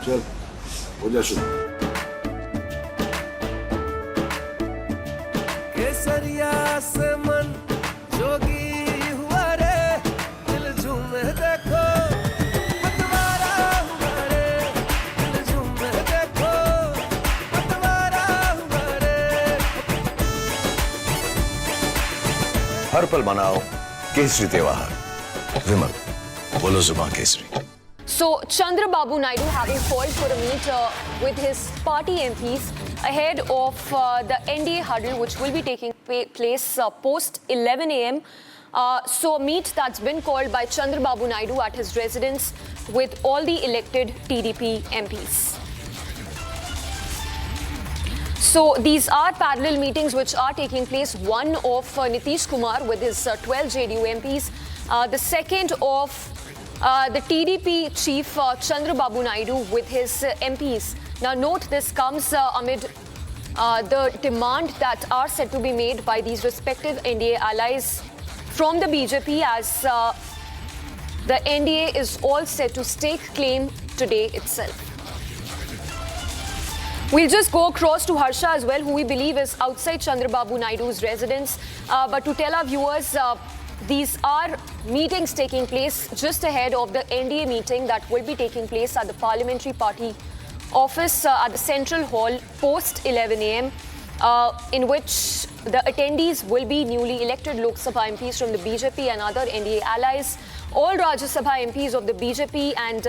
चल हो जा शुरू। केसरिया से मन जोगी हुआ रे, दिल झूमे देखो पतवारा हुआ रे, दिल झूमे देखो पतवारा हुआ रे। हर पल मनाओ केसरी त्योहार। विमल, बोलो जुबान Kesari. So, Chandrababu Naidu having called for a meet with his party MPs ahead of the NDA huddle, which will be taking place post 11 a.m. So, a meet that's been called by Chandrababu Naidu at his residence with all the elected TDP MPs. So, these are parallel meetings which are taking place. One of Nitish Kumar with his 12 JDU MPs. The second of the TDP chief Chandrababu Naidu with his MPs. Now note, this comes amid the demand that are said to be made by these respective NDA allies from the BJP, as the NDA is all set to stake claim today itself. We'll just go across to Harsha as well, who we believe is outside Chandrababu Naidu's residence. But to tell our viewers, these are meetings taking place just ahead of the NDA meeting that will be taking place at the Parliamentary Party office at the Central Hall post 11 a.m. In which the attendees will be newly elected Lok Sabha MPs from the BJP and other NDA allies, all Rajya Sabha MPs of the BJP and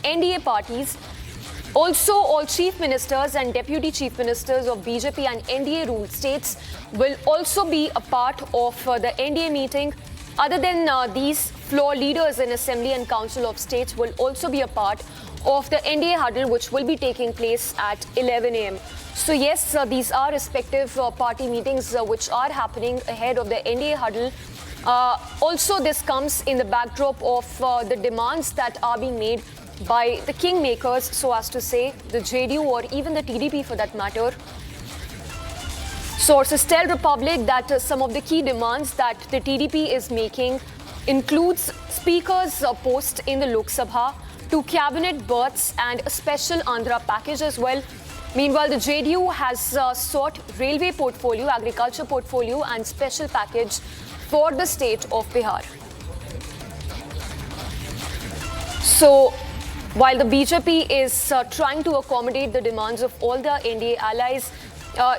NDA parties. Also, all chief ministers and deputy chief ministers of BJP and NDA ruled states will also be a part of the NDA meeting. Other than these, floor leaders in Assembly and Council of States will also be a part of the NDA huddle, which will be taking place at 11 a.m. So yes, these are respective party meetings which are happening ahead of the NDA huddle. Also, this comes in the backdrop of the demands that are being made by the kingmakers, so as to say, the JDU or even the TDP for that matter. Sources tell Republic that some of the key demands that the TDP is making includes Speaker's post in the Lok Sabha, 2 cabinet berths and a special Andhra package as well. Meanwhile, the JDU has sought railway portfolio, agriculture portfolio and special package for the state of Bihar. So, while the BJP is trying to accommodate the demands of all the NDA allies,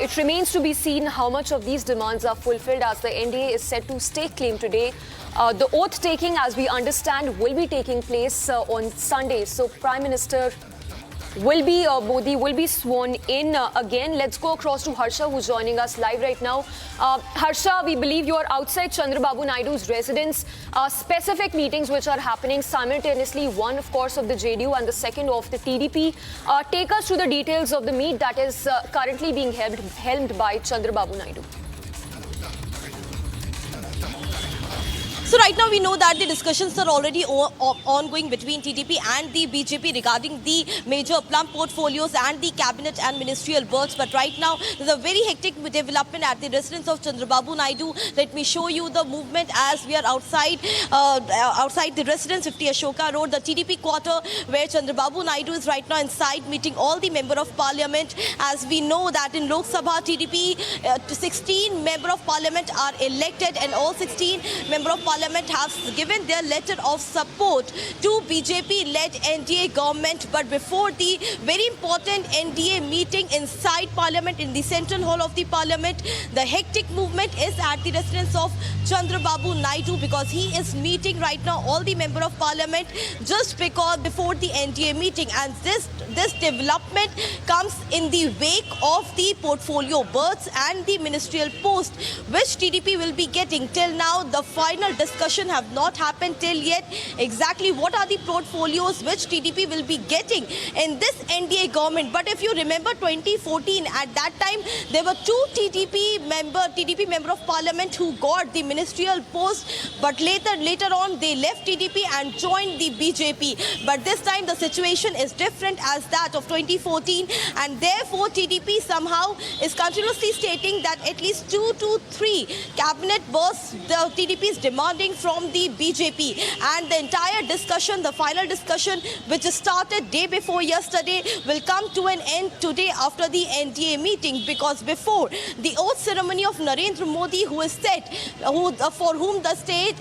it remains to be seen how much of these demands are fulfilled, as the NDA is set to stake claim today. The oath taking, as we understand, will be taking place on Sunday. So Prime Minister Modi will be sworn in again. Let's go across to Harsha, who's joining us live right now. Harsha, we believe you are outside Chandrababu Naidu's residence. Specific meetings which are happening simultaneously, one of course of the JDU and the second of the TDP. Take us through the details of the meet that is currently being helmed by Chandrababu Naidu. So right now we know that the discussions are already ongoing between TDP and the BJP regarding the major plum portfolios and the cabinet and ministerial berths. But right now there's a very hectic development at the residence of Chandrababu Naidu. Let me show you the movement as we are outside the residence, 50 Ashoka Road, the TDP quarter, where Chandrababu Naidu is right now inside meeting all the member of parliament. As we know that in Lok Sabha, TDP 16 member of parliament are elected, and all 16 member of parliament have given their letter of support to BJP-led NDA government. But before the very important NDA meeting inside Parliament, in the Central Hall of the Parliament, the hectic movement is at the residence of Chandrababu Naidu, because he is meeting right now all the member of Parliament just before the NDA meeting. And this development comes in the wake of the portfolio berths and the ministerial post which TDP will be getting. Till now, the final discussion have not happened till yet. Exactly what are the portfolios which TDP will be getting in this NDA government? But if you remember 2014, at that time there were 2 TDP member of parliament who got the ministerial post, but later on they left TDP and joined the BJP. But this time the situation is different as that of 2014, and therefore TDP somehow is continuously stating that at least 2 to 3 cabinet berths the TDP is demanding demanding from the BJP. And the entire discussion, the final discussion, which started day before yesterday, will come to an end today after the NDA meeting, because before the oath ceremony of Narendra Modi, who is set, for whom the stage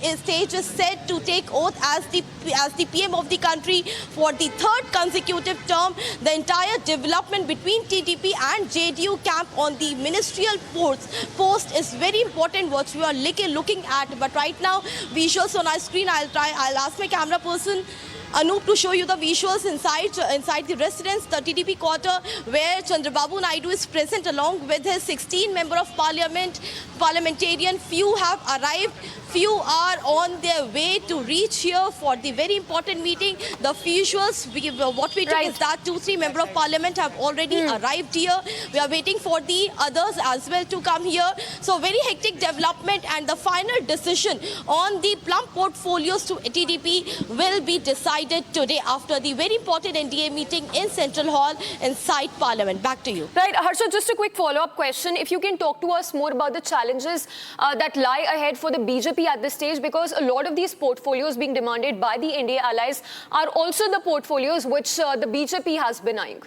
is set to take oath as the PM of the country for the third consecutive term, the entire development between TDP and JDU camp on the ministerial post is very important, what we are looking at. But right now, visuals on our screen, I'll ask my camera person Anup to show you the visuals inside the residence, the TDP quarter, where Chandrababu Naidu is present along with his 16 member of parliamentarian. Few have arrived, few are on their way to reach here for the very important meeting. The visuals, what we took is that 2-3 member of parliament have already arrived here. We are waiting for the others as well to come here. So very hectic development, and the final decision on the plum portfolios to TDP will be decided today after the very important NDA meeting in Central Hall inside Parliament. Back to you. Right, Harsha, just a quick follow-up question. If you can talk to us more about the challenges that lie ahead for the BJP at this stage, because a lot of these portfolios being demanded by the NDA allies are also the portfolios which the BJP has been eyeing.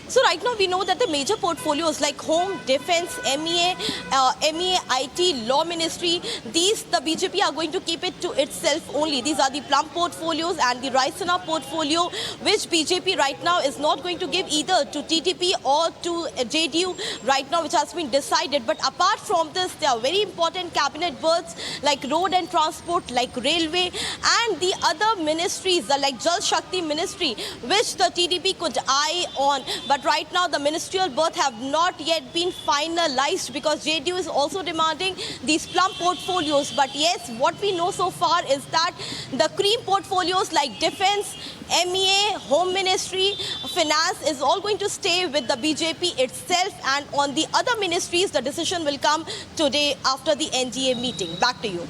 So right now we know that the major portfolios like Home, Defence, MEA, IT, Law Ministry, these the BJP are going to keep it to itself only. These are the plum portfolios and the Raisina portfolio, which BJP right now is not going to give either to TDP or to JDU right now, which has been decided. But apart from this, there are very important cabinet berths like road and transport, like railway, and the other ministries like Jal Shakti ministry, which the TDP could eye on. But right now, the ministerial berth have not yet been finalized, because JDU is also demanding these plum portfolios. But yes, what we know so far is that the cream portfolios like Defence, MEA, Home Ministry, Finance is all going to stay with the BJP itself. And on the other ministries, the decision will come today after the NDA meeting. Back to you.